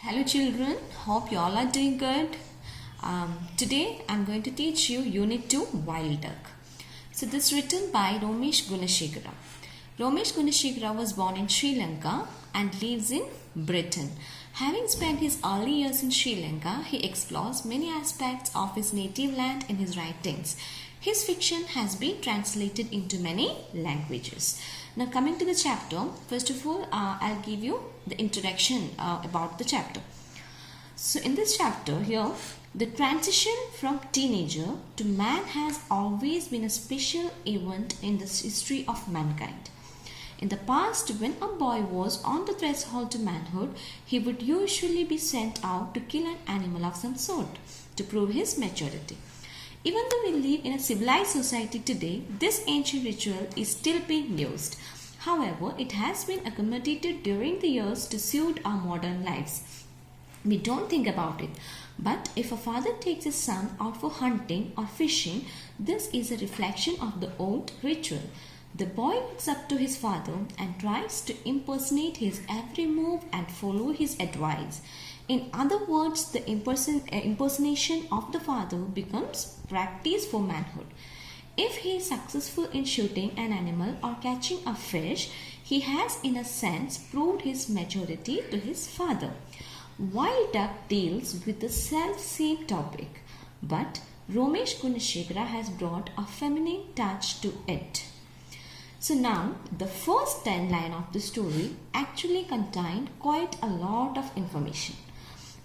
Hello children, hope you all are doing good. Today I'm going to teach you Unit 2 Wild Duck. So this is written by Romesh Gunashekhara. Romesh Gunashekhara was born in Sri Lanka and lives in Britain. Having spent his early years in Sri Lanka, he explores many aspects of his native land in his writings. His fiction has been translated into many languages. Now coming to the chapter, first of all, I'll give you the introduction about the chapter. So in this chapter here, the transition from teenager to man has always been a special event in the history of mankind. In the past, when a boy was on the threshold to manhood, he would usually be sent out to kill an animal of some sort to prove his maturity. Even though we live in a civilized society today, this ancient ritual is still being used. However, it has been accommodated during the years to suit our modern lives. We don't think about it, but if a father takes his son out for hunting or fishing, this is a reflection of the old ritual. The boy looks up to his father and tries to impersonate his every move and follow his advice. In other words, the impersonation of the father becomes practice for manhood. If he is successful in shooting an animal or catching a fish, he has in a sense proved his maturity to his father. Wild Duck deals with the self-same topic, but Romesh Gunashekhara has brought a feminine touch to it. So now, the first 10 lines of the story actually contained quite a lot of information.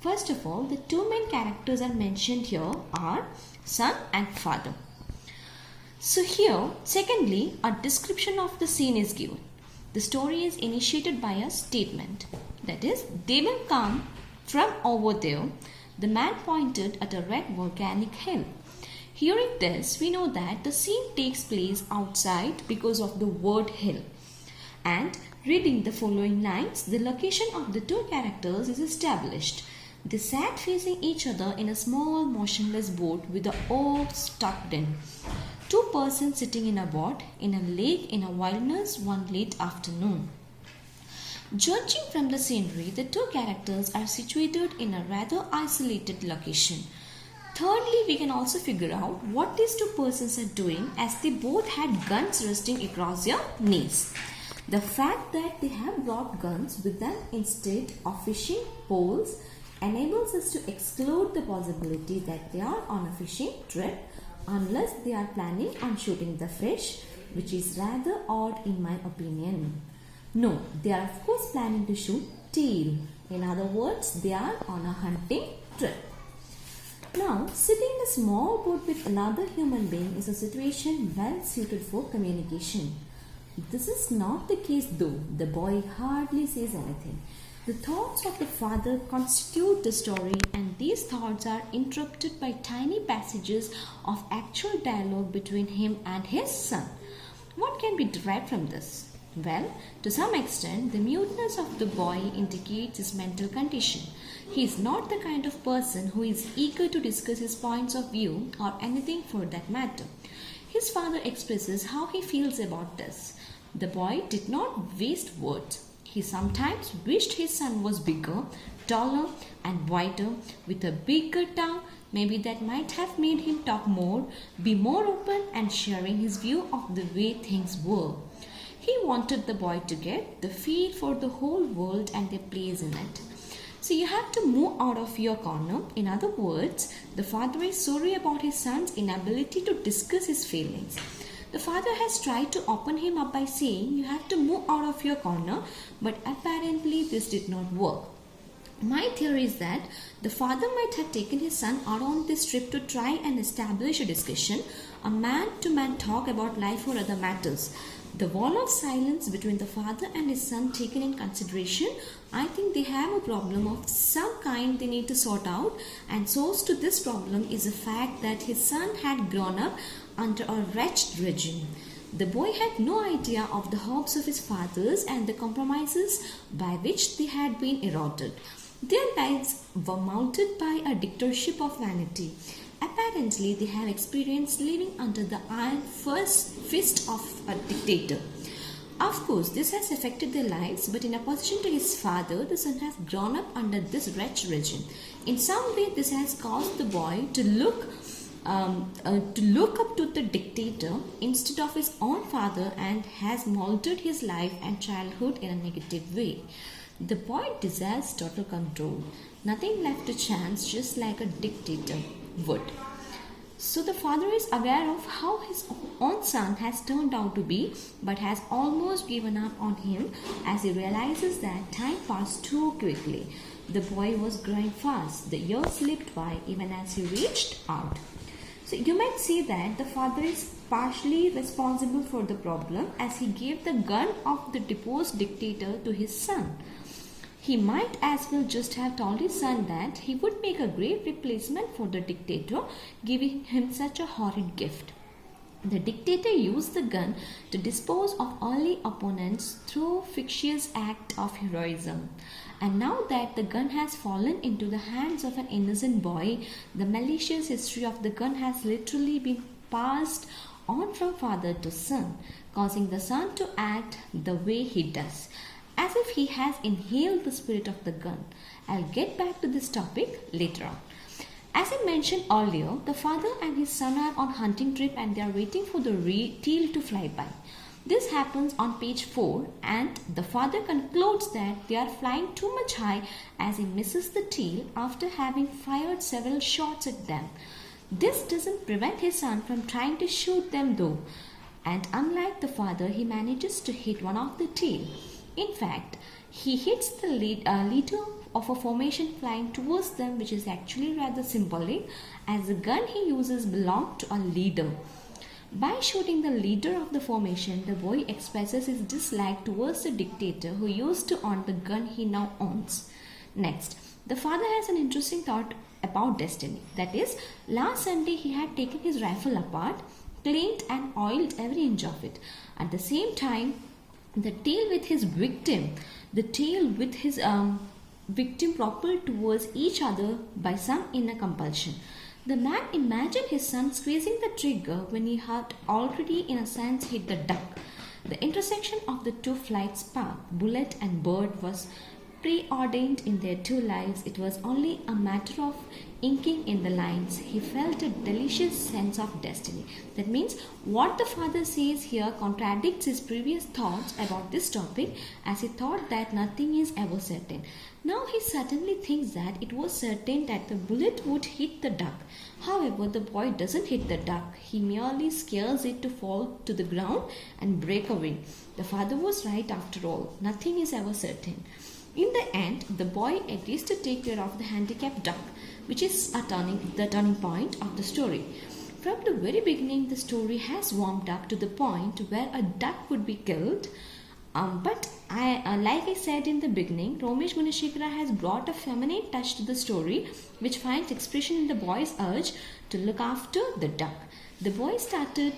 First of all, the two main characters are mentioned here are son and father. So here, secondly, a description of the scene is given. The story is initiated by a statement. That is, they will come from over there. The man pointed at a red volcanic hill. Hearing this, we know that the scene takes place outside because of the word hill. And reading the following lines, the location of the two characters is established. They sat facing each other in a small motionless boat with the oars tucked in. Two persons sitting in a boat in a lake in a wilderness one late afternoon. Judging from the scenery, the two characters are situated in a rather isolated location. Thirdly, we can also figure out what these two persons are doing as they both had guns resting across their knees. The fact that they have brought guns with them instead of fishing poles enables us to exclude the possibility that they are on a fishing trip unless they are planning on shooting the fish, which is rather odd in my opinion. No, they are of course planning to shoot teal. In other words, they are on a hunting trip. Now, sitting in a small boat with another human being is a situation well suited for communication. This is not the case though. The boy hardly says anything. The thoughts of the father constitute the story, and these thoughts are interrupted by tiny passages of actual dialogue between him and his son. What can be derived from this? Well, to some extent, the muteness of the boy indicates his mental condition. He is not the kind of person who is eager to discuss his points of view or anything for that matter. His father expresses how he feels about this. The boy did not waste words. He sometimes wished his son was bigger, taller and whiter with a bigger tongue. Maybe that might have made him talk more, be more open and sharing his view of the way things were. He wanted the boy to get the feel for the whole world and their place in it. So you have to move out of your corner. In other words, the father is sorry about his son's inability to discuss his feelings. The father has tried to open him up by saying you have to move out of your corner, but apparently this did not work. My theory is that the father might have taken his son out on this trip to try and establish a discussion, a man-to-man talk about life or other matters. The wall of silence between the father and his son taken in consideration, I think they have a problem of some kind they need to sort out, and source to this problem is the fact that his son had grown up under a wretched regime. The boy had no idea of the hopes of his fathers and the compromises by which they had been eroded. Their lives were mounted by a dictatorship of vanity. Apparently, they have experienced living under the iron fist of a dictator. Of course, this has affected their lives, but in opposition to his father, the son has grown up under this wretched regime. In some way, this has caused the boy to look up to the dictator instead of his own father, and has molded his life and childhood in a negative way. The boy desires total control, nothing left to chance, just like a dictator would. So the father is aware of how his own son has turned out to be, but has almost given up on him as he realizes that time passed too quickly. The boy was growing fast. The years slipped by even as he reached out. So you might say that the father is partially responsible for the problem, as he gave the gun of the deposed dictator to his son. He might as well just have told his son that he would make a great replacement for the dictator, giving him such a horrid gift. The dictator used the gun to dispose of early opponents through fictitious act of heroism. And now that the gun has fallen into the hands of an innocent boy, the malicious history of the gun has literally been passed on from father to son, causing the son to act the way he does, as if he has inhaled the spirit of the gun. I'll get back to this topic later on. As I mentioned earlier, the father and his son are on hunting trip and they are waiting for the teal to fly by. This happens on page 4, and the father concludes that they are flying too much high as he misses the teal after having fired several shots at them. This doesn't prevent his son from trying to shoot them though, and unlike the father, he manages to hit one of the teal. In fact, he hits the leader of a formation flying towards them, which is actually rather symbolic, as the gun he uses belonged to a leader. By shooting the leader of the formation, the boy expresses his dislike towards the dictator who used to own the gun he now owns. Next, the father has an interesting thought about destiny. That is, last Sunday he had taken his rifle apart, cleaned and oiled every inch of it. At the same time, the tail with his victim propelled towards each other by some inner compulsion. The man imagined his son squeezing the trigger when he had already in a sense hit the duck. The intersection of the two flights path, bullet and bird, was preordained in their two lives. It was only a matter of inking in the lines. He felt a delicious sense of destiny. That means what the father says here contradicts his previous thoughts about this topic, as he thought that nothing is ever certain. Now he suddenly thinks that it was certain that the bullet would hit the duck. However, the boy doesn't hit the duck. He merely scares it to fall to the ground and break away. The father was right after all. Nothing is ever certain. In the end, the boy agrees to take care of the handicapped duck, which is the turning point of the story. From the very beginning, the story has warmed up to the point where a duck would be killed. But like I said in the beginning, Romesh Gunashekhara has brought a feminine touch to the story, which finds expression in the boy's urge to look after the duck. The boy started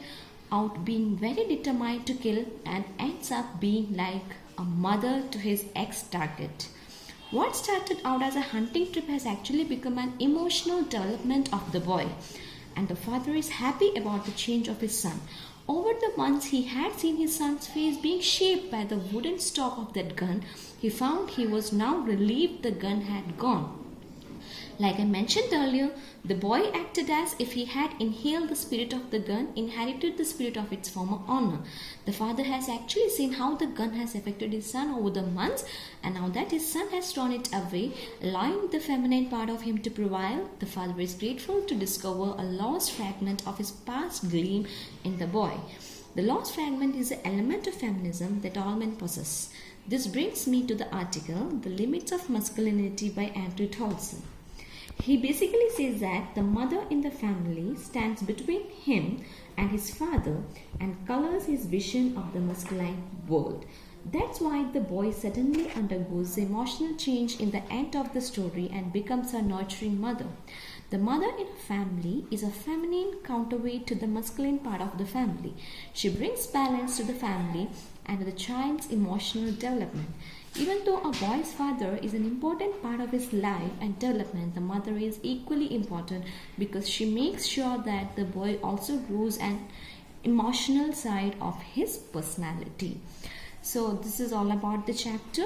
out being very determined to kill and ends up being like a mother to his ex-target. What started out as a hunting trip has actually become an emotional development of the boy, and the father is happy about the change of his son. Over the months he had seen his son's face being shaped by the wooden stock of that gun, he found he was now relieved the gun had gone. Like I mentioned earlier, the boy acted as if he had inhaled the spirit of the gun, inherited the spirit of its former owner. The father has actually seen how the gun has affected his son over the months, and now that his son has thrown it away, allowing the feminine part of him to prevail, the father is grateful to discover a lost fragment of his past gleam in the boy. The lost fragment is the element of feminism that all men possess. This brings me to the article, The Limits of Masculinity by Andrew Tolson. He basically says that the mother in the family stands between him and his father and colors his vision of the masculine world. That's why the boy suddenly undergoes the emotional change in the end of the story and becomes a nurturing mother. The mother in a family is a feminine counterweight to the masculine part of the family. She brings balance to the family and to the child's emotional development. Even though a boy's father is an important part of his life and development, the mother is equally important because she makes sure that the boy also grows an emotional side of his personality. So this is all about the chapter,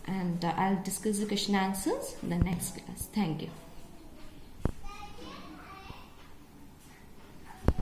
and I'll discuss the question answers in the next class. Thank you.